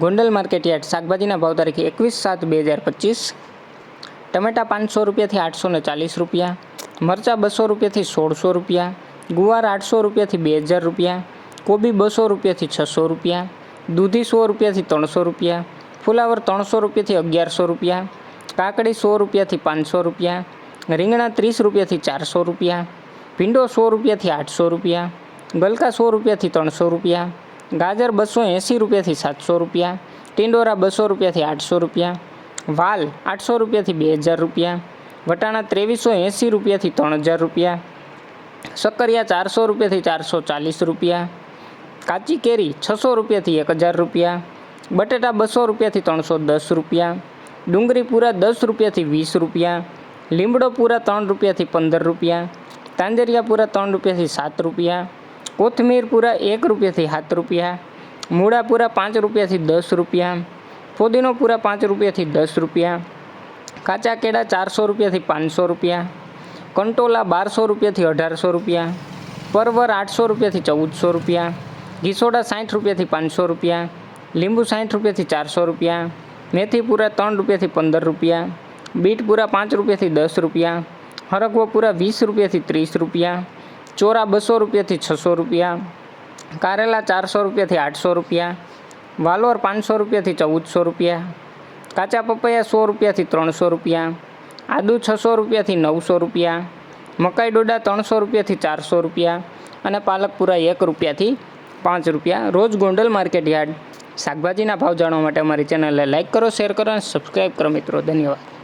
Gondal market yard શાકભાજીના ભાવ તારીખ 21/7/2025। ટમેટા 500 રૂપિયાથી 840 રૂપિયા, મરચાં 200 રૂપિયાથી 1600 રૂપિયા, ગુવાર 800 રૂપિયાથી 2000 રૂપિયા, કોબી 200 રૂપિયાથી 600 રૂપિયા, દૂધી 100 રૂપિયાથી 300 રૂપિયા, ફુલાવર 300 રૂપિયાથી 1100 રૂપિયા, કાકડી 100 રૂપિયાથી 500 રૂપિયા, રીંગણા 30 રૂપિયાથી 400 રૂપિયા, ભીંડો 100 રૂપિયાથી 800 રૂપિયા, ગલકા 100 રૂપિયાથી 300 રૂપિયા, ગાજર 280 રૂપિયાથી 700 રૂપિયા, ટિંડોરા 200 રૂપિયાથી 800 રૂપિયા, વાલ 800 રૂપિયાથી 2000 રૂપિયા, વટાણા 2380 રૂપિયાથી 3000 રૂપિયા, શક્કરિયા 400 રૂપિયાથી 440 રૂપિયા, કાચી કેરી 600 રૂપિયાથી 1000 રૂપિયા, બટેટા 200 રૂપિયાથી 310 રૂપિયા, ડુંગળી પૂરા 10 રૂપિયાથી 20 રૂપિયા, લીમડો પૂરા 3 રૂપિયાથી 15 રૂપિયા, તાંજરિયા પૂરા 3 રૂપિયાથી 7 રૂપિયા, કોથમીર પૂરા 1 રૂપિયાથી 7 રૂપિયા, મૂળા પૂરા 5 રૂપિયાથી 10 રૂપિયા, ફોદીનો પૂરા 5 રૂપિયાથી 10 રૂપિયા, કાચા કેળા 400 રૂપિયાથી 500 રૂપિયા, કંટોલા 1200 રૂપિયાથી 1800 રૂપિયા, પરવર 800 રૂપિયાથી 1400 રૂપિયા, ઘીસોડા 60 રૂપિયાથી 500 રૂપિયા, લીંબુ 60 રૂપિયાથી 400 રૂપિયા, મેથી પૂરા 3 રૂપિયાથી 15 રૂપિયા, બીટ પૂરા 5 રૂપિયાથી 10 રૂપિયા, હરગવો પૂરા 20 રૂપિયાથી 30 રૂપિયા, ચોરા 200 રૂપિયાથી 600 રૂપિયા, કારેલા 400 રૂપિયાથી 800 રૂપિયા, વાલોર 500 રૂપિયાથી 1400 રૂપિયા, કાચા પપૈયા 100 રૂપિયાથી 300 રૂપિયા, આદુ 600 રૂપિયાથી 900 રૂપિયા, મકાઈ ડોડા 300 રૂપિયાથી 400 રૂપિયા અને પાલક પૂરા 1 રૂપિયાથી 5 રૂપિયા। રોજ ગોંડલ માર્કેટ યાર્ડ શાકભાજીના ભાવ જાણવા માટે અમારી ચેનલને લાઇક કરો, શેર કરો અને સબસ્ક્રાઈબ કરો મિત્રો। ધન્યવાદ।